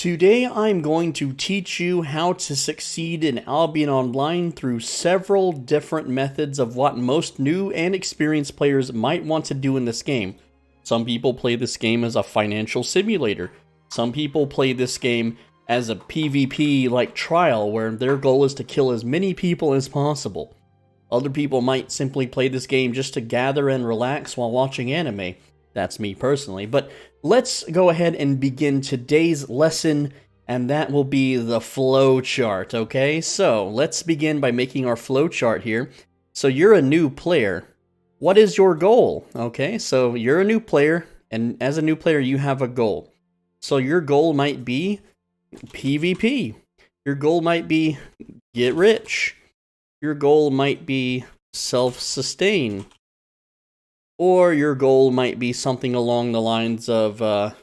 Today I'm going to teach you how to succeed in Albion Online through several different methods of what most new and experienced players might want to do in this game. Some people play this game as a financial simulator. Some people play this game as a PvP-like trial where their goal is to kill as many people as possible. Other people might simply play this game just to gather and relax while watching anime. That's me personally, but let's go ahead and begin today's lesson, and that will be the flowchart, okay? So, let's begin by making our flowchart here. So, you're a new player. What is your goal? Okay, so you're a new player, and as a new player, you have a goal. So, your goal might be PvP. Your goal might be get rich. Your goal might be self-sustain. Or your goal might be something along the lines of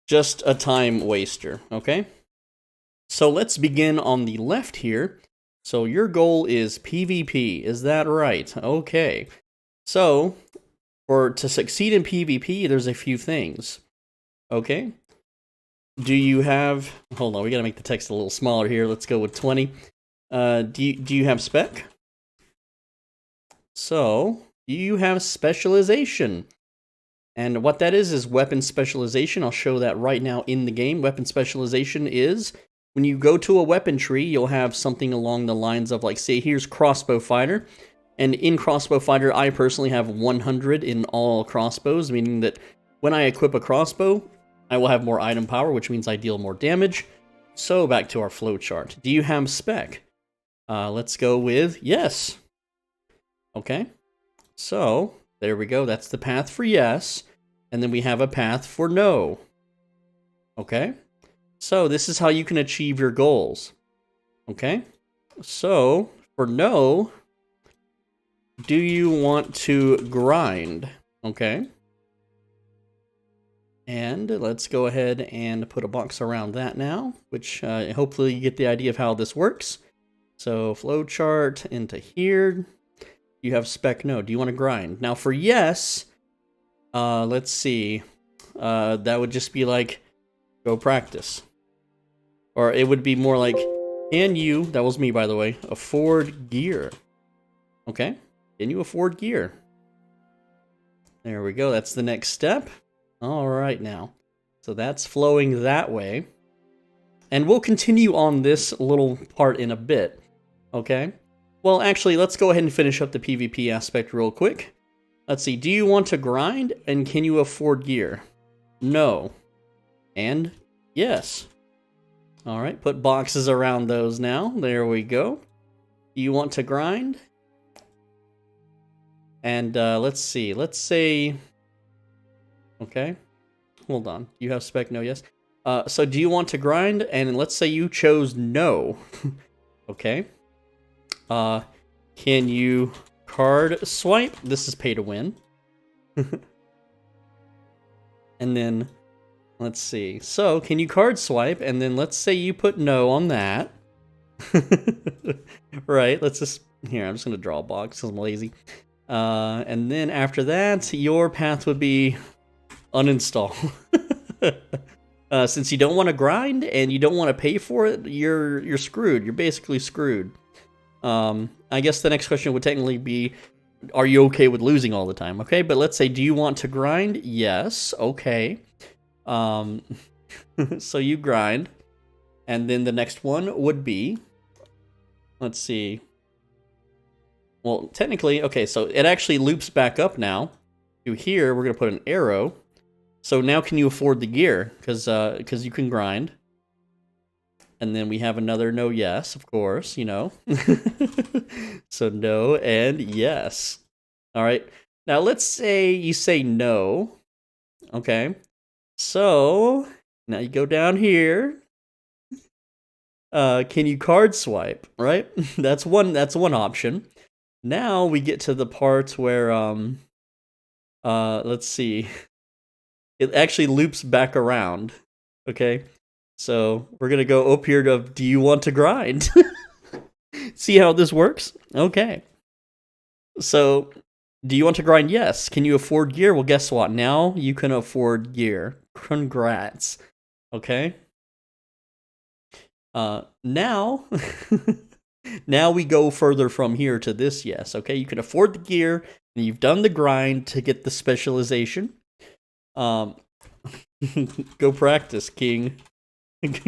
just a time waster, okay? So let's begin on the left here. So your goal is PvP, is that right? Okay. So, to succeed in PvP, there's a few things, okay? Do you have... Hold on, we gotta make the text a little smaller here. Let's go with 20. Do you have spec? So... you have specialization. And what that is weapon specialization. I'll show that right now in the game. Weapon specialization is when you go to a weapon tree, you'll have something along the lines of, like, say, here's crossbow fighter. And in crossbow fighter, I personally have 100 in all crossbows, meaning that when I equip a crossbow, I will have more item power, which means I deal more damage. So back to our flowchart. Do you have spec? Let's go with yes. Okay. So, there we go, that's the path for yes, and then we have a path for no. Okay? So, this is how you can achieve your goals. Okay? So, for no, do you want to grind? Okay? And let's go ahead and put a box around that now, which hopefully you get the idea of how this works. So, flowchart into here. You have spec no. Do you want to grind? Now for yes, let's see. That would just be like, go practice. Or it would be more like, can you, that was me by the way, afford gear? Okay, can you afford gear? There we go, that's the next step. Alright now. So that's flowing that way. And we'll continue on this little part in a bit. Okay? Well, actually, let's go ahead and finish up the PvP aspect real quick. Let's see, do you want to grind, and can you afford gear? No. And yes. Alright, put boxes around those now. There we go. Do you want to grind? And let's see, let's say... Okay, hold on. You have spec no, yes. So do you want to grind? And let's say you chose no. Okay. Can you card swipe? This is pay to win. And then, let's see. So, can you card swipe? And then let's say you put no on that. Right, let's just... Here, I'm just going to draw a box because I'm lazy. And then after that, your path would be uninstall. Since you don't want to grind and you don't want to pay for it, you're screwed. You're basically screwed. I guess the next question would technically be, are you okay with losing all the time? Okay, but let's say, do you want to grind? Yes, okay. So you grind. And then the next one would be, let's see. Well, technically, okay, so it actually loops back up now. To here, we're going to put an arrow. So now can you afford the gear? Because you can grind. And then we have another no, yes, of course, you know. So no and yes. All right. Now let's say you say no. Okay. So now you go down here. Can you card swipe? Right. That's one option. Now we get to the part where let's see. It actually loops back around. Okay. So, we're going to go up here to, do you want to grind? See how this works? Okay. So, do you want to grind? Yes. Can you afford gear? Well, guess what? Now you can afford gear. Congrats. Okay? Now, now we go further from here to this yes, okay? You can afford the gear, and you've done the grind to get the specialization. Go practice, King.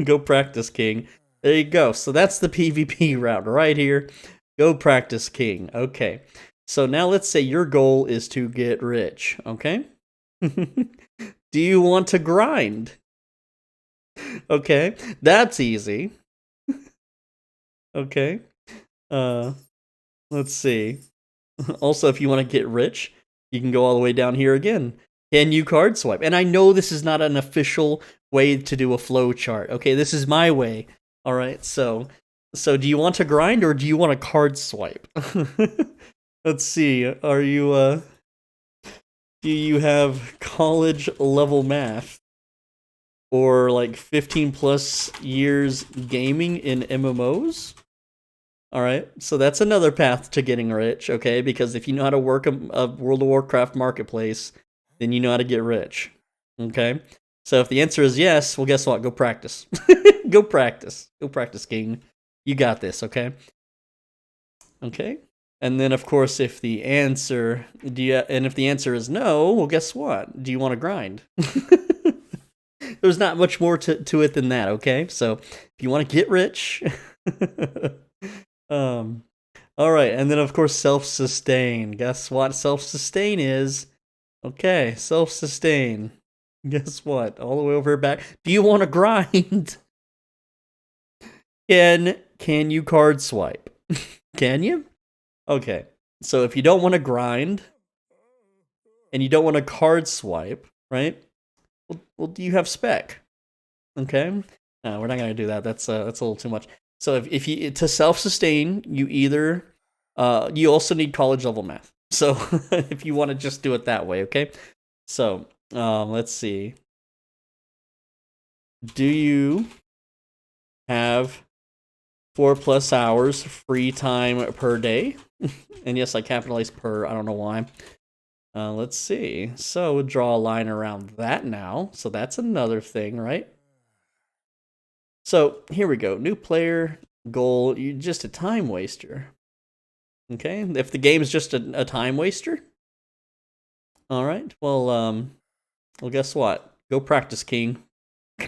Go practice, King. There you go. So that's the PvP route right here. Go practice, King. Okay. So now let's say your goal is to get rich, okay? Do you want to grind? Okay, that's easy. Okay. Let's see. Also, if you want to get rich, you can go all the way down here again. Can you card swipe? And I know this is not an official way to do a flow chart. Okay, this is my way. All right, so do you want to grind or do you want to card swipe? Let's see. Are you do you have college level math or like 15 plus years gaming in MMOs? All right, so that's another path to getting rich, okay? Because if you know how to work a World of Warcraft marketplace, then you know how to get rich, okay? So if the answer is yes, well, guess what? Go practice. Go practice. Go practice, King. You got this, okay? Okay. And then, of course, if the answer is no, well, guess what? Do you want to grind? There's not much more to it than that, okay? So if you want to get rich, all right, and then of course self-sustain. Guess what self-sustain is? Okay, self-sustain. Guess what? All the way over back. Do you want to grind? Can you card swipe? Can you? Okay. So if you don't want to grind and you don't want to card swipe, right? Well, do you have spec? Okay. No, we're not gonna do that. That's a little too much. So if you to self-sustain, you either you also need college level math. So if you want to just do it that way, okay? So let's see. Do you have 4+ hours free time per day? And yes, I capitalized per. I don't know why. Let's see. So we'll draw a line around that now. So that's another thing, right? So here we go. New player goal. You're just a time waster. Okay. If the game's just a time waster. All right. Well, guess what? Go practice, King.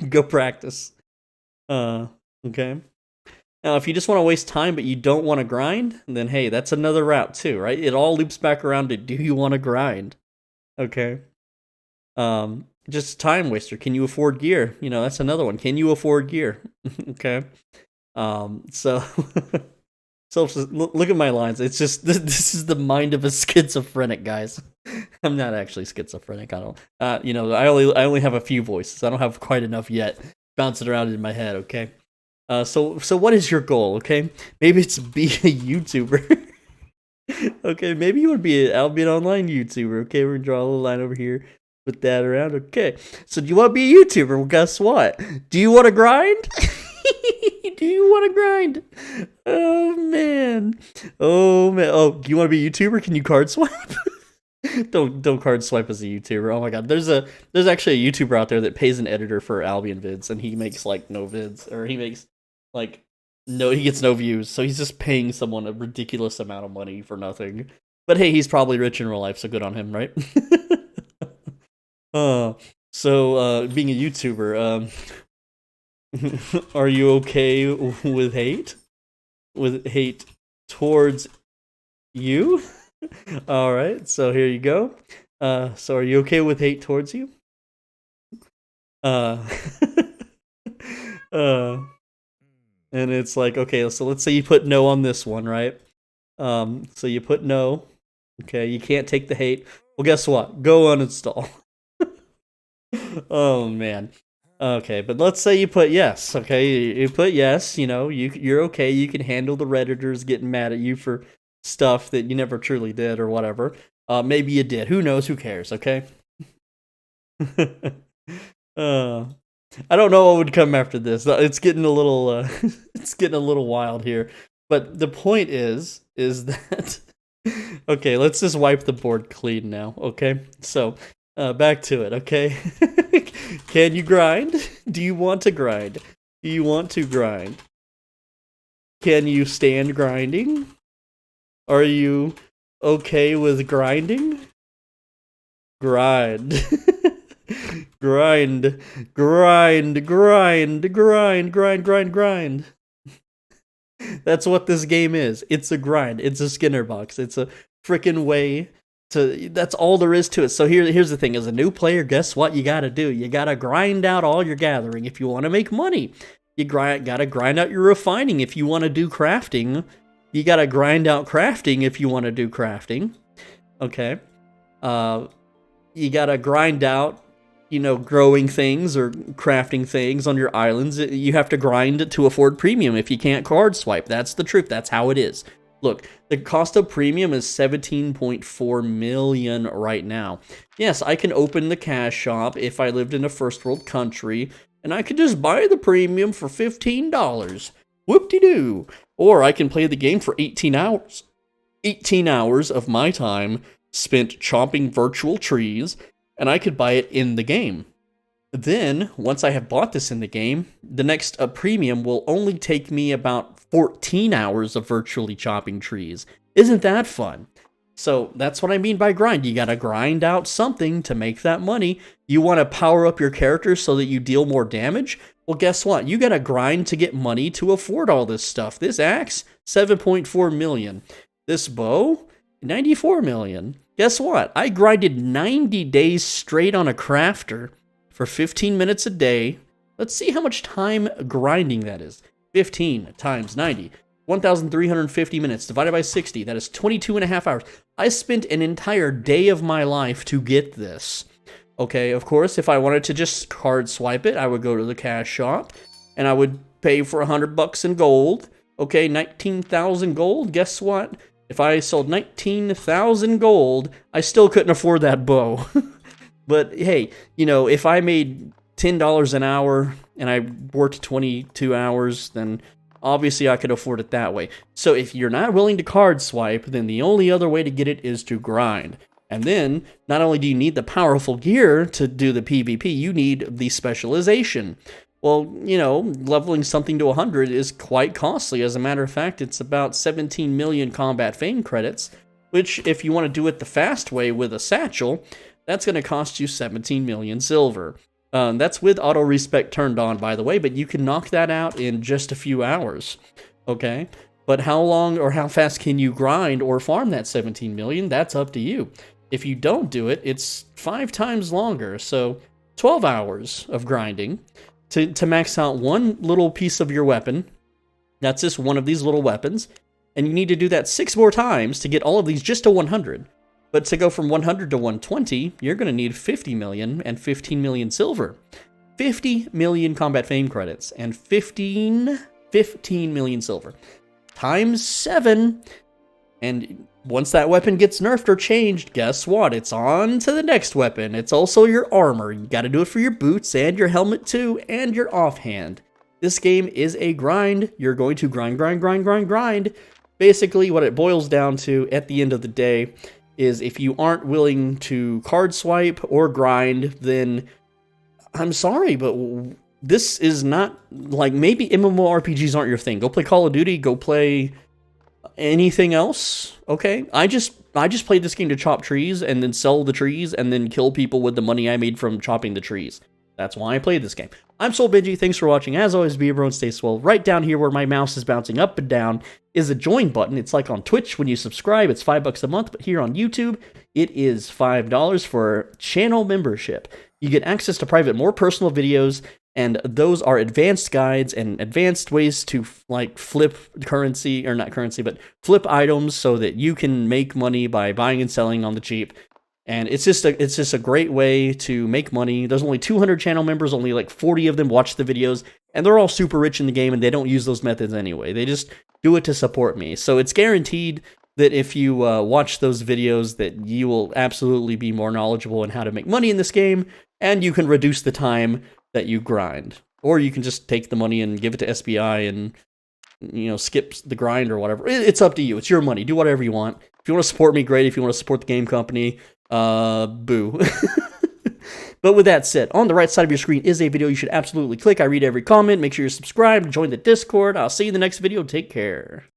Go practice. Okay. Now, if you just want to waste time but you don't want to grind, then hey, that's another route too, right? It all loops back around to do you want to grind? Okay. Just a time waster. Can you afford gear? You know, that's another one. Can you afford gear? Okay. So look at my lines. It's just this is the mind of a schizophrenic, guys. I'm not actually schizophrenic. I don't. You know, I only have a few voices. I don't have quite enough yet bouncing around in my head. Okay. So what is your goal? Okay, maybe it's be a YouTuber. Okay, maybe you would be an Albion Online YouTuber. Okay, we're gonna draw a little line over here, put that around. Okay, so do you want to be a YouTuber? Well, guess what? Do you want to grind? Do you want to grind? Oh man, oh man. Oh, do you want to be a YouTuber? Can you card swipe? Don't card swipe as a YouTuber. Oh my god, there's actually a YouTuber out there that pays an editor for Albion vids, and he makes like no vids, or he makes like no, he gets no views, so he's just paying someone a ridiculous amount of money for nothing. But hey, he's probably rich in real life, so good on him, right? So being a YouTuber, are you okay with hate? With hate towards you? All right, so here you go. So are you okay with hate towards you? Uh, and it's like, okay, so let's say you put no on this one, right? So you put no. Okay, you can't take the hate. Well, guess what? Go uninstall. Oh man. Okay, but let's say you put yes. Okay, you put yes. You know, you're okay. You can handle the redditors getting mad at you for stuff that you never truly did or whatever. Maybe you did. Who knows? Who cares? Okay. I don't know what would come after this. It's getting a little it's getting a little wild here. But the point is that okay, let's just wipe the board clean now, okay? So, back to it, okay? Can you grind? Do you want to grind? Do you want to grind? Can you stand grinding? Are you okay with grinding? Grind. Grind. Grind. Grind. Grind. Grind. Grind. Grind. That's what this game is. It's a grind. It's a Skinner box. It's a freaking way to. That's all there is to it. So here's the thing: as a new player, guess what you gotta do? You gotta grind out all your gathering if you want to make money. You gotta grind out your refining if you want to do crafting. You gotta grind out crafting if you want to do crafting. Okay. You gotta grind out, growing things or crafting things on your islands. You have to grind to afford premium if you can't card swipe. That's the truth. That's how it is. Look, the cost of premium is 17.4 million right now. Yes, I can open the cash shop if I lived in a first world country, and I could just buy the premium for $15. Whoop-de-doo. Or I can play the game for 18 hours. 18 hours of my time spent chopping virtual trees, and I could buy it in the game. Then, once I have bought this in the game, the next premium will only take me about 14 hours of virtually chopping trees. Isn't that fun? So that's what I mean by grind. You gotta grind out something to make that money. You want to power up your character so that you deal more damage? Well, guess what? You gotta grind to get money to afford all this stuff. This axe, 7.4 million. This bow, 94 million. Guess what? I grinded 90 days straight on a crafter for 15 minutes a day. Let's see how much time grinding that is. 15 times 90. 1,350 minutes divided by 60. That is 22 and a half hours. I spent an entire day of my life to get this. Okay, of course, if I wanted to just card swipe it, I would go to the cash shop and I would pay for $100 in gold. Okay, 19,000 gold. Guess what? If I sold 19,000 gold, I still couldn't afford that bow. But hey, if I made $10 an hour and I worked 22 hours, then obviously I could afford it that way. So if you're not willing to card swipe, then the only other way to get it is to grind. And then, not only do you need the powerful gear to do the PvP, you need the specialization. Well, leveling something to 100 is quite costly. As a matter of fact, it's about 17 million combat fame credits, which, if you want to do it the fast way with a satchel, that's going to cost you 17 million silver. That's with auto respec turned on, by the way, but you can knock that out in just a few hours. Okay? But how long or how fast can you grind or farm that 17 million? That's up to you. If you don't do it, it's 5 times longer, so 12 hours of grinding to max out one little piece of your weapon. That's just one of these little weapons, and you need to do that 6 more times to get all of these just to 100. But to go from 100 to 120, you're going to need 50 million and 15 million silver. 50 million combat fame credits and 15 million silver. Times 7. And once that weapon gets nerfed or changed, guess what? It's on to the next weapon. It's also your armor. You got to do it for your boots and your helmet too, and your offhand. This game is a grind. You're going to grind. Basically, what it boils down to at the end of the day is if you aren't willing to card swipe or grind, then I'm sorry, but this is not, maybe MMORPGs aren't your thing. Go play Call of Duty, go play anything else, okay? I just played this game to chop trees and then sell the trees and then kill people with the money I made from chopping the trees. That's why I played this game. I'm Soul Benji. Thanks for watching. As always, be a bro and stay swell. Right down here where my mouse is bouncing up and down is a join button. It's like on Twitch when you subscribe. It's $5 a month, but here on YouTube, it is $5 for channel membership. You get access to private, more personal videos, and those are advanced guides and advanced ways to flip currency, or not currency, but flip items so that you can make money by buying and selling on the cheap. And it's just a great way to make money. There's only 200 channel members, only 40 of them watch the videos, and they're all super rich in the game, and they don't use those methods anyway. They just do it to support me. So it's guaranteed that if you watch those videos, that you will absolutely be more knowledgeable in how to make money in this game, and you can reduce the time that you grind. Or you can just take the money and give it to SBI and skip the grind or whatever. It's up to you. It's your money. Do whatever you want. If you want to support me, great. If you want to support the game company, boo. But with that said, on the right side of your screen is a video you should absolutely click. I read every comment. Make sure you're subscribed, join the Discord. I'll see you in the next video. Take care.